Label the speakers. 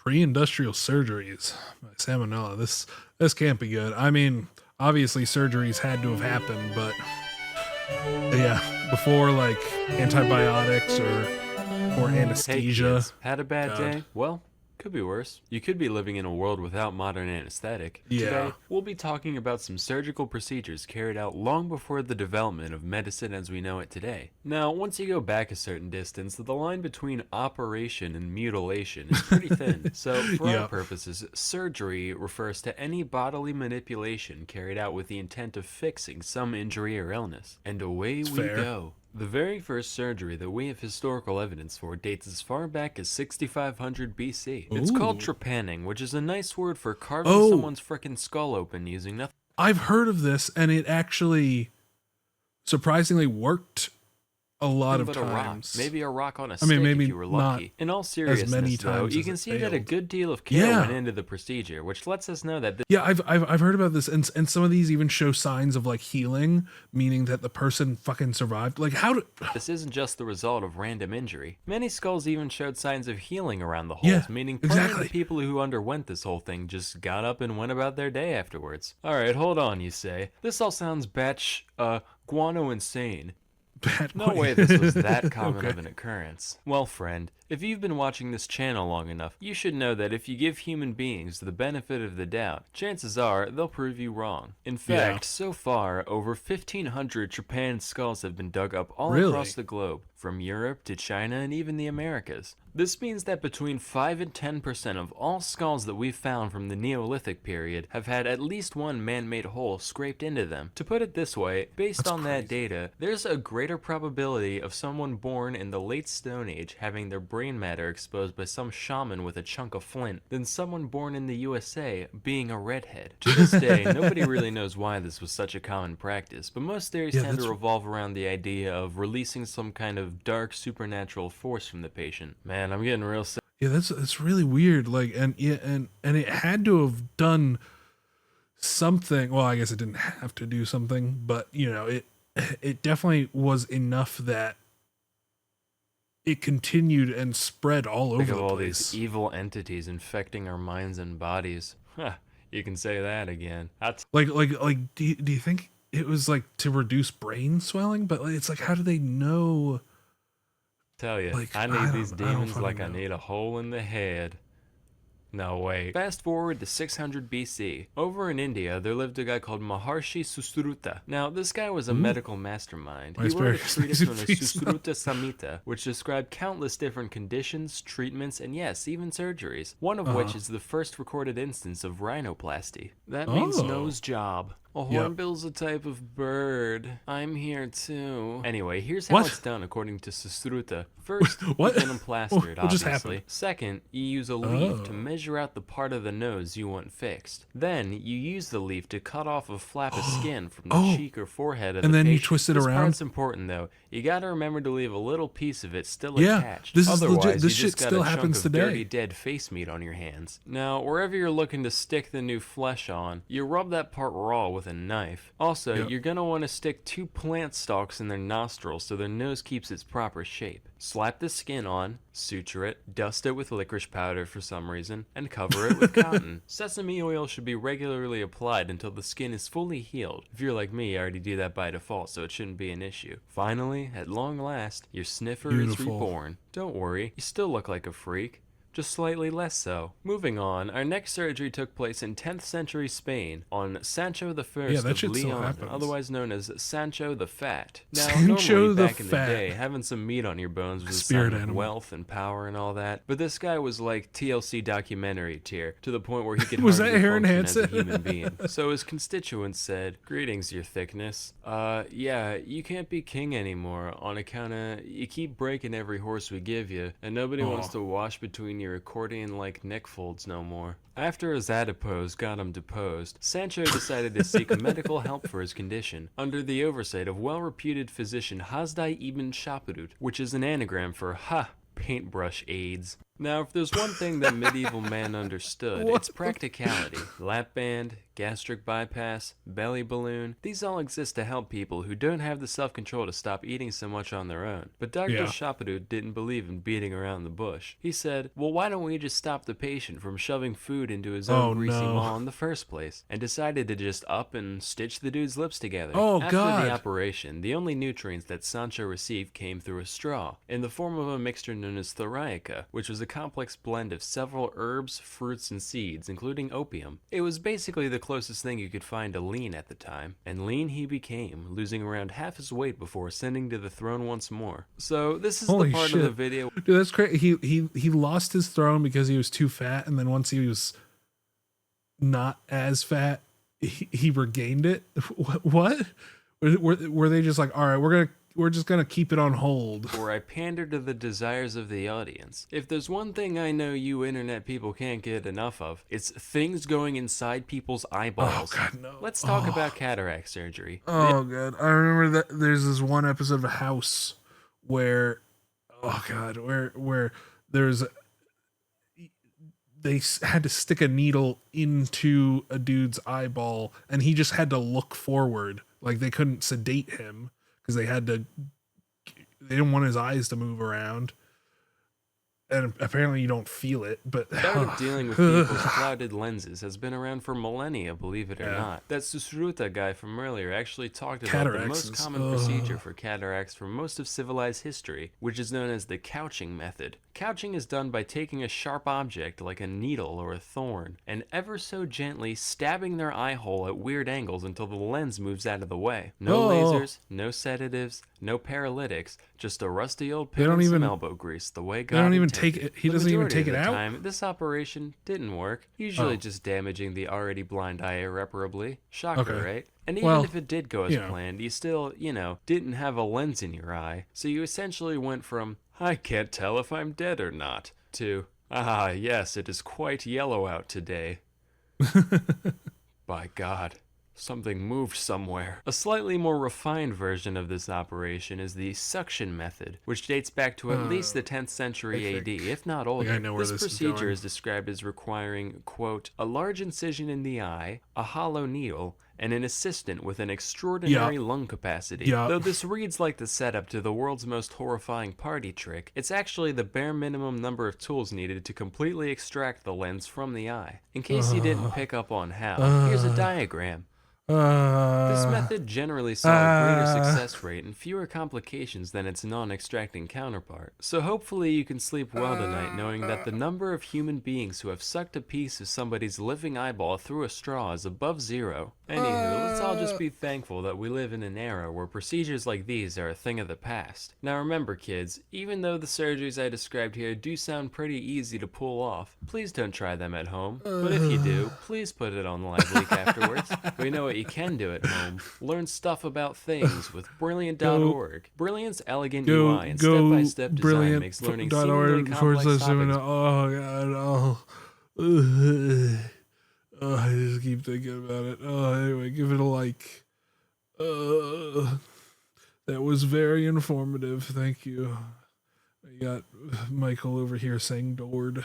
Speaker 1: Pre-industrial surgeries by salmonella. This can't be good. I mean, obviously surgeries had to have happened, but yeah, before like antibiotics or
Speaker 2: Hey
Speaker 1: anesthesia.
Speaker 2: kids, had a bad
Speaker 1: God.
Speaker 2: day? Well, could be worse. You could be living in a world without modern anesthetic.
Speaker 1: Yeah.
Speaker 2: Today, we'll be talking about some surgical procedures carried out long before the development of medicine as we know it today. Now, once you go back a certain distance, the line between operation and mutilation is pretty thin. So, for our
Speaker 1: Yeah.
Speaker 2: purposes, surgery refers to any bodily manipulation carried out with the intent of fixing some injury or illness. And away
Speaker 1: It's
Speaker 2: we
Speaker 1: fair.
Speaker 2: go. The very first surgery that we have historical evidence for dates as far back as 6500 BC. It's called
Speaker 1: Ooh.
Speaker 2: trepanning, which is a nice word for carving
Speaker 1: Oh,
Speaker 2: someone's frickin' skull open using nothing
Speaker 1: I've heard of this, and it actually surprisingly worked a lot of
Speaker 2: but a rock.
Speaker 1: times.
Speaker 2: Maybe a rock on a
Speaker 1: I
Speaker 2: stick
Speaker 1: mean, maybe
Speaker 2: if you were
Speaker 1: not
Speaker 2: lucky. In all
Speaker 1: as
Speaker 2: seriousness,
Speaker 1: many
Speaker 2: though,
Speaker 1: times
Speaker 2: you
Speaker 1: as
Speaker 2: can
Speaker 1: it
Speaker 2: see that a
Speaker 1: failed.
Speaker 2: good deal of care
Speaker 1: Yeah.
Speaker 2: went into the procedure, which lets us know that
Speaker 1: Yeah, I've heard about this, and some of these even show signs of like healing, meaning that the person fucking survived. Like, how do?
Speaker 2: this isn't just the result of random injury. Many skulls even showed signs of healing around the holes,
Speaker 1: Yeah,
Speaker 2: meaning plenty of
Speaker 1: exactly.
Speaker 2: the people who underwent this whole thing just got up and went about their day afterwards. Alright, hold on, you say. This all sounds guano insane.
Speaker 1: Bad
Speaker 2: No way this was that common
Speaker 1: Okay.
Speaker 2: of an occurrence. Well, friend, if you've been watching this channel long enough, you should know that if you give human beings the benefit of the doubt, chances are they'll prove you wrong. In
Speaker 1: Yeah.
Speaker 2: fact, so far, over 1,500 trepanned skulls have been dug up all
Speaker 1: Really?
Speaker 2: across the globe, from Europe to China and even the Americas. This means that between 5 and 10% of all skulls that we've found from the Neolithic period have had at least one man-made hole scraped into them. To put it this way, based
Speaker 1: That's
Speaker 2: on that
Speaker 1: crazy.
Speaker 2: data, there's a greater probability of someone born in the late Stone Age having their brain matter exposed by some shaman with a chunk of flint than someone born in the USA being a redhead. To this day, nobody really knows why this was such a common practice, but most theories
Speaker 1: Yeah,
Speaker 2: tend to
Speaker 1: that's-
Speaker 2: revolve around the idea of releasing some kind of dark supernatural force from the patient. Man, I'm getting real sick.
Speaker 1: Yeah, that's really weird. Like, and yeah, and it had to have done something. Well, I guess it didn't have to do something, but you know, it definitely was enough that it continued and spread all
Speaker 2: Think
Speaker 1: over
Speaker 2: of
Speaker 1: the
Speaker 2: all
Speaker 1: place.
Speaker 2: these evil entities infecting our minds and bodies. Huh, you can say that again. That's
Speaker 1: Like, do you think it was like to reduce brain swelling? But like, it's like, how do they know?
Speaker 2: tell you,
Speaker 1: Like,
Speaker 2: I
Speaker 1: I
Speaker 2: need these
Speaker 1: don't- I don't
Speaker 2: demons
Speaker 1: fucking
Speaker 2: like I
Speaker 1: know.
Speaker 2: need a hole in the head. No, wait. Fast forward to 600 BC. Over in India, there lived a guy called Maharshi Susruta. Now, this guy was a medical mastermind.
Speaker 1: My
Speaker 2: He wrote a
Speaker 1: asparagus
Speaker 2: treatise
Speaker 1: makes it
Speaker 2: known as
Speaker 1: feast now.
Speaker 2: Susruta Samhita, which described countless different conditions, treatments, and yes, even surgeries. One of which is the first recorded instance of rhinoplasty. That means
Speaker 1: Oh.
Speaker 2: nose job. A
Speaker 1: Yep.
Speaker 2: hornbill's a type of bird. I'm here too. Anyway, here's how
Speaker 1: What?
Speaker 2: it's done according to Susruta. First,
Speaker 1: What?
Speaker 2: you get them plastered,
Speaker 1: What just
Speaker 2: obviously.
Speaker 1: happened?
Speaker 2: Second, you use a leaf to
Speaker 1: Oh.
Speaker 2: measure out the part of the nose you want fixed. Then, you use the leaf to cut off a flap of skin from the
Speaker 1: Oh.
Speaker 2: cheek or forehead of
Speaker 1: And
Speaker 2: the
Speaker 1: then you
Speaker 2: patient.
Speaker 1: twist it
Speaker 2: This
Speaker 1: around?
Speaker 2: part's important though. You gotta remember to leave a little piece of it still
Speaker 1: Yeah,
Speaker 2: attached.
Speaker 1: this is legit.
Speaker 2: Otherwise,
Speaker 1: This
Speaker 2: you just
Speaker 1: shit
Speaker 2: got
Speaker 1: still
Speaker 2: a chunk
Speaker 1: happens
Speaker 2: of
Speaker 1: today.
Speaker 2: dirty dead face meat on your hands. Now, wherever you're looking to stick the new flesh on, you rub that part raw with a knife. Also,
Speaker 1: Yep.
Speaker 2: you're gonna want to stick 2 plant stalks in their nostrils so their nose keeps its proper shape. Slap the skin on, suture it, dust it with licorice powder for some reason, and cover it with cotton. Sesame oil should be regularly applied until the skin is fully healed. If you're like me, I already do that by default, so it shouldn't be an issue. Finally, at long last, your sniffer is
Speaker 1: Beautiful.
Speaker 2: reborn. Don't worry, you still look like a freak. Just slightly less so. Moving on, our next surgery took place in 10th century Spain on Sancho the First
Speaker 1: Yeah, that
Speaker 2: of
Speaker 1: shit still
Speaker 2: Leon,
Speaker 1: happens.
Speaker 2: otherwise known as Sancho the Fat. Now,
Speaker 1: Sancho
Speaker 2: normally
Speaker 1: the
Speaker 2: back in the
Speaker 1: Fat.
Speaker 2: day, having some meat on your bones was a
Speaker 1: Spirit
Speaker 2: sign of
Speaker 1: animal.
Speaker 2: wealth and power and all that. But this guy was like TLC documentary tier, to the point where he could
Speaker 1: Was
Speaker 2: hardly
Speaker 1: that Aaron
Speaker 2: function as a
Speaker 1: Hansen?
Speaker 2: human being. So his constituents said, "Greetings, your thickness. Yeah, you can't be king anymore on account of you keep breaking every horse we give you, and nobody wants
Speaker 1: Aw.
Speaker 2: to wash between your accordion-like neck folds no more." After his adipose got him deposed, Sancho decided to seek medical help for his condition, under the oversight of well-reputed physician Hasdai ibn Shapurut, which is an anagram for paintbrush AIDS. Now, if there's one thing that medieval man understood,
Speaker 1: What
Speaker 2: it's practicality. Lap band, gastric bypass, belly balloon, these all exist to help people who don't have the self-control to stop eating so much on their own. But Dr.
Speaker 1: Yeah.
Speaker 2: Chapadou didn't believe in beating around the bush. He said, well, why don't we just stop the patient from shoving food into his own
Speaker 1: Oh
Speaker 2: greasy
Speaker 1: no.
Speaker 2: maw in the first place? And decided to just up and stitch the dude's lips together.
Speaker 1: Oh
Speaker 2: After the
Speaker 1: God.
Speaker 2: operation, the only nutrients that Sancho received came through a straw, in the form of a mixture known as thoriaca, which was a complex blend of several herbs, fruits, and seeds, including opium. It was basically the closest thing you could find to lean at the time, and lean he became, losing around half his weight before ascending to the throne once more. So this is
Speaker 1: Holy
Speaker 2: the part
Speaker 1: shit.
Speaker 2: of the video.
Speaker 1: Dude, that's crazy. He lost his throne because he was too fat, and then once he was not as fat, he regained it. What? Were they just like, all right, we're just gonna keep it on hold?
Speaker 2: Where I pander to the desires of the audience. If there's one thing I know you internet people can't get enough of, it's things going inside people's eyeballs.
Speaker 1: Oh God, no.
Speaker 2: Let's talk about cataract surgery.
Speaker 1: Oh God, I remember that there's this one episode of a House where, oh God, where there's they had to stick a needle into a dude's eyeball, and he just had to look forward. Like they couldn't sedate him because they didn't want his eyes to move around. And apparently you don't feel it, but
Speaker 2: The art of dealing with people's clouded lenses has been around for millennia, believe it or not. That Susruta guy from earlier actually talked about the
Speaker 1: Cataracts
Speaker 2: most common procedure for cataracts for most of civilized history, which is known as the couching method. Couching is done by taking a sharp object like a needle or a thorn and ever so gently stabbing their eye hole at weird angles until the lens moves out of the way. No lasers, no sedatives, no paralytics, just a rusty old pen and some elbow grease, the way God intended.
Speaker 1: He doesn't even take it out.
Speaker 2: Time, this operation didn't work, usually just damaging the already blind eye irreparably. Shocker, right? And even if it did go as planned, you still, didn't have a lens in your eye. So you essentially went from, I can't tell if I'm dead or not, to, ah, yes, it is quite yellow out today. By God. Something moved somewhere. A slightly more refined version of this operation is the suction method, which dates back to at least the 10th century AD, if not older.
Speaker 1: I know where
Speaker 2: this procedure is described as requiring, quote, a large incision in the eye, a hollow needle, and an assistant with an extraordinary lung capacity. Though this reads like the setup to the world's most horrifying party trick, it's actually the bare minimum number of tools needed to completely extract the lens from the eye. In case you didn't pick up on how, here's a diagram. This method generally saw a greater success rate and fewer complications than its non-extracting counterpart. So hopefully you can sleep well tonight knowing that the number of human beings who have sucked a piece of somebody's living eyeball through a straw is above zero. Anywho, let's all just be thankful that we live in an era where procedures like these are a thing of the past. Now remember kids, even though the surgeries I described here do sound pretty easy to pull off, please don't try them at home. But if you do, please put it on Live Leak afterwards. We know what you can do at home. Learn stuff about things with Brilliant.org. Brilliant's elegant UI and step-by-step design makes learning seemingly complex topics.
Speaker 1: Oh God, oh, I just keep thinking about it. Oh, anyway, give it a like. That was very informative. Thank you. I got Michael over here saying Dord.